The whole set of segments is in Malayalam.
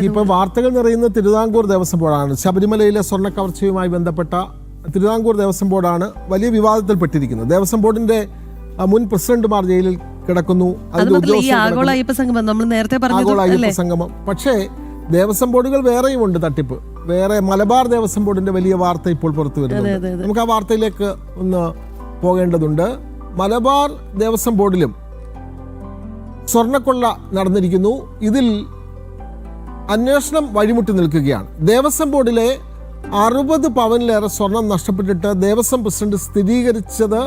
ഇപ്പോൾ വാർത്തകൾ നിറയുന്ന തിരുവിതാംകൂർ ദേവസ്വം ബോർഡാണ്. ശബരിമലയിലെ സ്വർണ്ണ കവർച്ചയുമായി ബന്ധപ്പെട്ട തിരുവിതാംകൂർ ദേവസ്വം ബോർഡാണ് വലിയ വിവാദത്തിൽപ്പെട്ടിരിക്കുന്നത്. ദേവസ്വം ബോർഡിന്റെ മുൻ പ്രസിഡന്റുമാർ ജയിലിൽ കിടക്കുന്നു. ആഗോള അയ്യപ്പ സംഗമം. പക്ഷേ ദേവസ്വം ബോർഡുകൾ വേറെയും ഉണ്ട് തട്ടിപ്പ്. വേറെ മലബാർ ദേവസ്വം ബോർഡിന്റെ വലിയ വാർത്ത ഇപ്പോൾ പുറത്തു വരുന്നുണ്ട്. നമുക്ക് ആ വാർത്തയിലേക്ക് ഒന്ന് പോകേണ്ടതുണ്ട്. മലബാർ ദേവസ്വം ബോർഡിലും സ്വർണ്ണക്കൊള്ള നടന്നിരിക്കുന്നു. ഇതിൽ അന്വേഷണം വഴിമുട്ടി നിൽക്കുകയാണ്. ദേവസ്വം ബോർഡിലെ 60 പവനിലേറെ സ്വർണം നഷ്ടപ്പെട്ടിട്ട് ദേവസ്വം പ്രസിഡന്റ് സ്ഥിരീകരിച്ചത്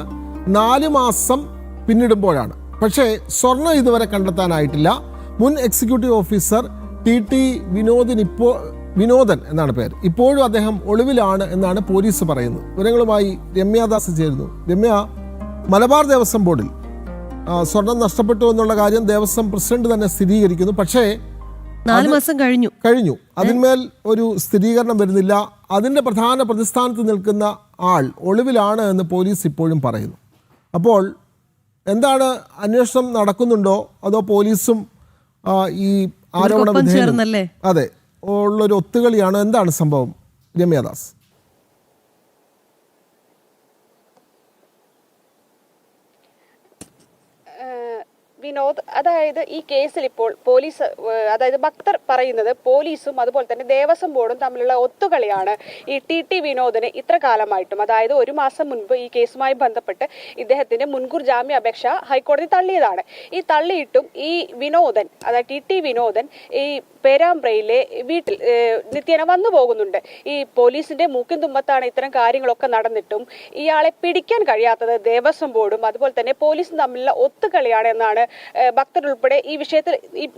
4 മാസം പിന്നിടുമ്പോഴാണ്. പക്ഷേ സ്വർണം ഇതുവരെ കണ്ടെത്താനായിട്ടില്ല. മുൻ എക്സിക്യൂട്ടീവ് ഓഫീസർ ടി വിനോദൻ എന്നാണ് പേര്. ഇപ്പോഴും അദ്ദേഹം ഒളിവിലാണ് എന്നാണ് പോലീസ് പറയുന്നത്. വിവരങ്ങളുമായി രമ്യാദാസ് ചേരുന്നു. രമ്യ, മലബാർ ദേവസ്വം ബോർഡിൽ സ്വർണം നഷ്ടപ്പെട്ടു എന്നുള്ള കാര്യം ദേവസ്വം പ്രസിഡന്റ് തന്നെ സ്ഥിരീകരിക്കുന്നു. പക്ഷേ 4 മാസം കഴിഞ്ഞു. അതിന്മേൽ ഒരു സ്ഥിരീകരണം വരുന്നില്ല. അതിൻ്റെ പ്രധാന പ്രതിസ്ഥാനത്ത് നിൽക്കുന്ന ആൾ ഒളിവിലാണ് എന്ന് പോലീസ് ഇപ്പോഴും പറയുന്നു. അപ്പോൾ എന്താണ്, അന്വേഷണം നടക്കുന്നുണ്ടോ അതോ പോലീസും ഈ ആരോപണ വിധേയനും അതെ ഉള്ളൊരു ഒത്തുകളിയാണോ? എന്താണ് സംഭവം രമ്യാദാസ്? വിനോദ്, അതായത് ഈ കേസിൽ ഇപ്പോൾ പോലീസ്, അതായത് ഭക്തർ പറയുന്നത് പോലീസും അതുപോലെ തന്നെ ദേവസ്വം ബോർഡും തമ്മിലുള്ള ഒത്തുകളിയാണ് ഈ ടി വിനോദിന് ഇത്ര കാലമായിട്ടും. അതായത് 1 മാസം മുൻപ് ഈ കേസുമായി ബന്ധപ്പെട്ട് ഇദ്ദേഹത്തിന്റെ മുൻകൂർ ജാമ്യാപേക്ഷ ഹൈക്കോടതി തള്ളിയതാണ്. ഈ തള്ളിയിട്ടും ഈ വിനോദൻ, അതായത് ടി വിനോദൻ ഈ പേരാമ്പ്രയിലെ വീട്ടിൽ നിത്യേന വന്നു പോകുന്നുണ്ട്. ഈ പോലീസിന്റെ മൂക്കിൻ തുമ്പത്താണ് ഇത്തരം കാര്യങ്ങളൊക്കെ നടന്നിട്ടും ഇയാളെ പിടിക്കാൻ കഴിയാത്തത് ദേവസ്വം ബോർഡും അതുപോലെ തന്നെ പോലീസും തമ്മിലുള്ള ഒത്തുകളിയാണ് എന്നാണ് ഭക്തർ ഉൾപ്പെടെ ഈ വിഷയത്തിൽ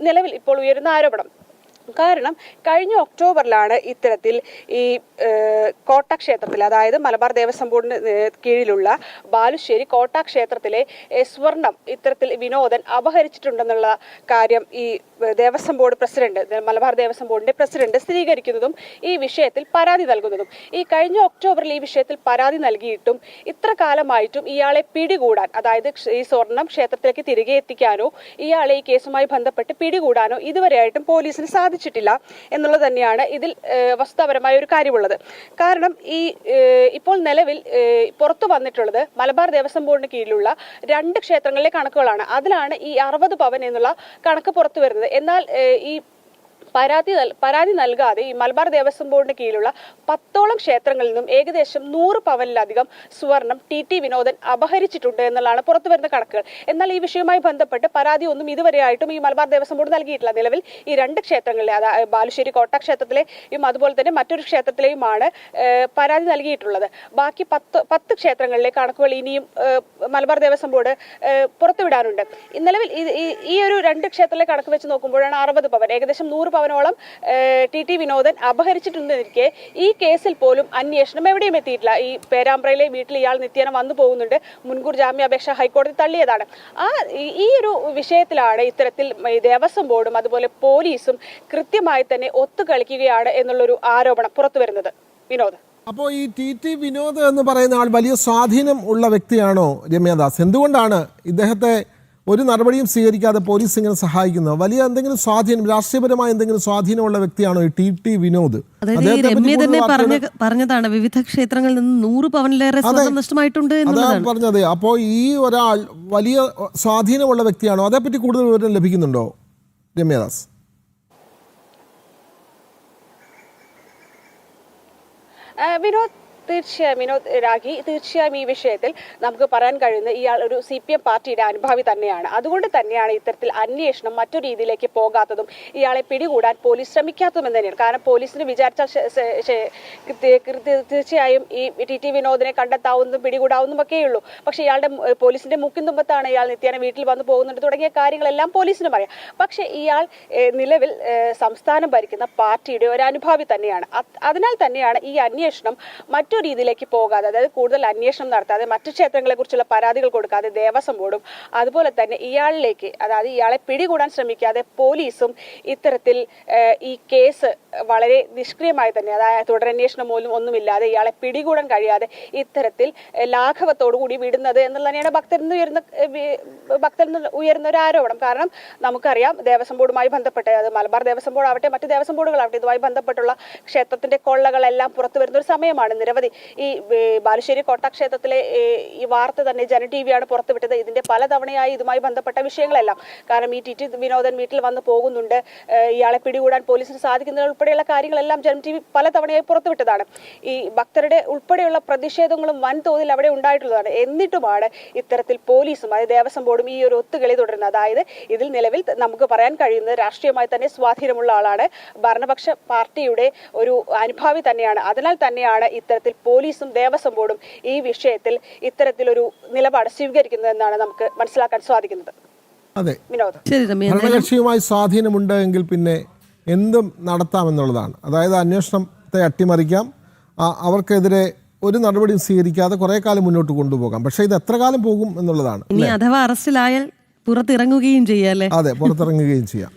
നിലവിൽ ഇപ്പോൾ ഉയരുന്ന ആരോപണം. കാരണം കഴിഞ്ഞ ഒക്ടോബറിലാണ് ഇത്തരത്തിൽ ഈ കോട്ട ക്ഷേത്രത്തിൽ, അതായത് മലബാർ ദേവസ്വം ബോർഡിന് കീഴിലുള്ള ബാലുശ്ശേരി കോട്ട ക്ഷേത്രത്തിലെ സ്വർണം ഇത്തരത്തിൽ വിനോദൻ അപഹരിച്ചിട്ടുണ്ടെന്നുള്ള കാര്യം ഈ ദേവസ്വം ബോർഡ് പ്രസിഡന്റ്, മലബാർ ദേവസ്വം ബോർഡിന്റെ പ്രസിഡന്റ് സ്ഥിരീകരിക്കുന്നതും ഈ വിഷയത്തിൽ പരാതി നൽകുന്നതും. ഈ കഴിഞ്ഞ ഒക്ടോബറിൽ ഈ വിഷയത്തിൽ പരാതി നൽകിയിട്ടും ഇത്ര കാലമായിട്ടും ഇയാളെ പിടികൂടാൻ, അതായത് ഈ സ്വർണം ക്ഷേത്രത്തിലേക്ക് തിരികെ എത്തിക്കാനോ ഇയാളെ ഈ കേസുമായി ബന്ധപ്പെട്ട് പിടികൂടാനോ ഇതുവരെയായിട്ടും പോലീസിന് സാധിച്ചിട്ടില്ല എന്നുള്ളത് തന്നെയാണ് ഇതിൽ വസ്തുതാപരമായ ഒരു കാര്യമുള്ളത്. കാരണം ഈ ഇപ്പോൾ നിലവിൽ പുറത്തു വന്നിട്ടുള്ളത് മലബാർ ദേവസ്വം ബോർഡിന് കീഴിലുള്ള 2 ക്ഷേത്രങ്ങളിലെ കണക്കുകളാണ്. അതിലാണ് ഈ 60 പവൻ എന്നുള്ള കണക്ക് പുറത്തു വരുന്നത്. എന്നാൽ ഈ പരാതി നൽകാതെ ഈ മലബാർ ദേവസ്വം ബോർഡിന് കീഴിലുള്ള 10ഓളം ക്ഷേത്രങ്ങളിൽ നിന്നും ഏകദേശം 100 പവനിലധികം സ്വർണം ടി വിനോദൻ അപഹരിച്ചിട്ടുണ്ട് എന്നുള്ളതാണ് പുറത്തു വരുന്ന കണക്കുകൾ. എന്നാൽ ഈ വിഷയവുമായി ബന്ധപ്പെട്ട് പരാതി ഒന്നും ഇതുവരെയായിട്ടും ഈ മലബാർ ദേവസ്വം ബോർഡ് നൽകിയിട്ടില്ല. നിലവിൽ ഈ 2 ക്ഷേത്രങ്ങളിലെ, അതായത് ബാലുശ്ശേരി കോട്ട ക്ഷേത്രത്തിലെയും അതുപോലെ തന്നെ മറ്റൊരു ക്ഷേത്രത്തിലെയുമാണ് പരാതി നൽകിയിട്ടുള്ളത്. ബാക്കി 10 ക്ഷേത്രങ്ങളിലെ കണക്കുകൾ ഇനിയും മലബാർ ദേവസ്വം ബോർഡ് പുറത്തുവിടാനുണ്ട്. നിലവിൽ ഈ ഒരു 2 ക്ഷേത്രത്തിലെ കണക്ക് വെച്ച് നോക്കുമ്പോഴാണ് 60 പവൻ, ഏകദേശം 100 പവനോളം ടി വിനോദൻ അപഹരിച്ചിട്ടുണ്ടെന്നിരിക്കെ ഈ കേസിൽ പോലും അന്വേഷണം എവിടെയും എത്തിയിട്ടില്ല. ഈ പേരാമ്പ്രയിലെ വീട്ടിൽ ഇയാൾ നിത്യേന വന്നു പോകുന്നുണ്ട്. മുൻകൂർ ജാമ്യാപേക്ഷ ഹൈക്കോടതി തള്ളിയതാണ്. ഈ ഒരു വിഷയത്തിലാണ് ഇത്തരത്തിൽ ദേവസ്വം ബോർഡും അതുപോലെ പോലീസും കൃത്യമായി തന്നെ ഒത്തുകളിക്കുകയാണ് എന്നുള്ളൊരു ആരോപണം പുറത്തു വരുന്നത്. വിനോദ്, അപ്പോൾ ഈ ടി വിനോദ് എന്ന് പറയുന്ന ആൾ വലിയ സ്വാധീനം ഉള്ള വ്യക്തിയാണോ രമ്യാദാസ്? എന്തുകൊണ്ടാണ് ഇദ്ദേഹത്തെ ഒരു നടപടിയും സ്വീകരിക്കാതെ പോലീസ് ഇങ്ങനെ സഹായിക്കുന്നത്? വലിയ എന്തെങ്കിലും സ്വാധീനം, രാഷ്ട്രീയപരമായ എന്തെങ്കിലും സ്വാധീനമുള്ള വ്യക്തിയാണോ ഈ ടി വിനോദ്? പറഞ്ഞതാണ് വിവിധ ക്ഷേത്രങ്ങളിൽ നിന്ന് 100 പവനിലേറെ നഷ്ടമായിട്ടുണ്ട് അതാണ് പറഞ്ഞത്. അപ്പോൾ ഈ ഒരാൾ വലിയ സ്വാധീനമുള്ള വ്യക്തിയാണോ? അതേപ്പറ്റി കൂടുതൽ വിവരം ലഭിക്കുന്നുണ്ടോ രമ്യാദാസ്? വിനോദ്, തീർച്ചയായും ഈ വിഷയത്തിൽ നമുക്ക് പറയാൻ കഴിയുന്ന ഇയാൾ ഒരു CPM പാർട്ടിയുടെ അനുഭാവി തന്നെയാണ്. അതുകൊണ്ട് തന്നെയാണ് ഇത്തരത്തിൽ അന്വേഷണം മറ്റു രീതിയിലേക്ക് പോകാത്തതും ഇയാളെ പിടികൂടാൻ പോലീസ് ശ്രമിക്കാത്തതും എന്ന് തന്നെയാണ്. കാരണം പോലീസിന് വിചാരിച്ചാൽ തീർച്ചയായും ഈ ടി വിനോദിനെ കണ്ടെത്താവുന്നതും പിടികൂടാവുന്നതും ഒക്കെയുള്ളൂ. പക്ഷെ ഇയാളുടെ പോലീസിന്റെ മൂക്കിൻ തുമ്പത്താണ് ഇയാൾ നിത്യേന വീട്ടിൽ വന്ന് പോകുന്നുണ്ട് തുടങ്ങിയ കാര്യങ്ങളെല്ലാം പോലീസിനും അറിയാം. പക്ഷെ ഇയാൾ നിലവിൽ സംസ്ഥാനം ഭരിക്കുന്ന പാർട്ടിയുടെ ഒരു അനുഭാവി തന്നെയാണ്. അതിനാൽ തന്നെയാണ് ഈ അന്വേഷണം മറ്റു രീതിയിലേക്ക് പോകാതെ, അതായത് കൂടുതൽ അന്വേഷണം നടത്താതെ, മറ്റു ക്ഷേത്രങ്ങളെ കുറിച്ചുള്ള പരാതികൾ കൊടുക്കാതെ ദേവസ്വം ബോർഡും അതുപോലെ തന്നെ ഇയാളിലേക്ക്, അതായത് ഇയാളെ പിടികൂടാൻ ശ്രമിക്കാതെ പോലീസും ഇത്തരത്തിൽ ഈ കേസ് വളരെ നിഷ്ക്രിയമായി തന്നെ, അതായത് തുടരന്വേഷണം പോലും ഒന്നുമില്ലാതെ ഇയാളെ പിടികൂടാൻ കഴിയാതെ ഇത്തരത്തിൽ ലാഘവത്തോടു കൂടി വിടുന്നത് എന്നുള്ളത് തന്നെയാണ് ഭക്തരിൽ നിന്ന് ഉയരുന്ന ഒരു ആരോപണം. കാരണം നമുക്കറിയാം ദേവസ്വം ബോർഡുമായി ബന്ധപ്പെട്ട്, അത് മലബാർ ദേവസ്വം ബോർഡ് ആവട്ടെ മറ്റ് ദേവസ്വം ബോർഡുകളാവട്ടെ, ഇതുമായി ബന്ധപ്പെട്ടുള്ള ക്ഷേത്രത്തിന്റെ കൊള്ളകളെല്ലാം പുറത്തു വരുന്ന ഒരു സമയമാണ്. നിരവധി ഈ ബാലുശ്ശേരി കോട്ട ക്ഷേത്രത്തിലെ ഈ വാർത്ത തന്നെ ജന TV ആണ് പുറത്തുവിട്ടത്. ഇതിന്റെ പലതവണയായി ഇതുമായി ബന്ധപ്പെട്ട വിഷയങ്ങളെല്ലാം, കാരണം ഈ TT വിനോദൻ വീട്ടിൽ വന്ന് പോകുന്നുണ്ട്, ഇയാളെ പിടികൂടാൻ പോലീസിന് സാധിക്കുന്നത് ഉൾപ്പെടെയുള്ള കാര്യങ്ങളെല്ലാം ജനം TV പലതവണയായി പുറത്തുവിട്ടതാണ്. ഈ ഭക്തരുടെ ഉൾപ്പെടെയുള്ള പ്രതിഷേധങ്ങളും വൻതോതിൽ അവിടെ ഉണ്ടായിട്ടുള്ളതാണ്. എന്നിട്ടുമാണ് ഇത്തരത്തിൽ പോലീസും അതായത് ദേവസ്വം ബോർഡും ഈ ഒരു ഒത്തുകളി തുടരുന്നത്. അതായത് ഇതിൽ നിലവിൽ നമുക്ക് പറയാൻ കഴിയുന്നത് രാഷ്ട്രീയമായി തന്നെ സ്വാധീനമുള്ള ആളാണ്, ഭരണപക്ഷ പാർട്ടിയുടെ ഒരു അനുഭാവി തന്നെയാണ്. അതിനാൽ തന്നെയാണ് ഇത്തരത്തിൽ പോലീസും ദേവസ്വം ബോർഡും ഈ വിഷയത്തിൽ ഇത്തരത്തിലൊരു നിലപാട് സ്വീകരിക്കുന്നതെന്നാണ് നമുക്ക് മനസ്സിലാക്കാൻ സാധിക്കുന്നത്. അതെ, വിനോദ്, ഭരണകക്ഷിയുമായി സ്വാധീനമുണ്ട് എങ്കിൽ പിന്നെ എന്തും നടത്താമെന്നുള്ളതാണ്. അതായത് അന്വേഷണത്തെ അട്ടിമറിക്കാം, അവർക്കെതിരെ ഒരു നടപടിയും സ്വീകരിക്കാതെ കുറേ കാലം മുന്നോട്ട് കൊണ്ടുപോകാം. പക്ഷേ ഇത് എത്ര കാലം പോകും എന്നുള്ളതാണ്. ഇനി അഥവാ അറസ്റ്റിലായാൽ പുറത്തിറങ്ങുകയും ചെയ്യാം. അതെ, പുറത്തിറങ്ങുകയും ചെയ്യാം.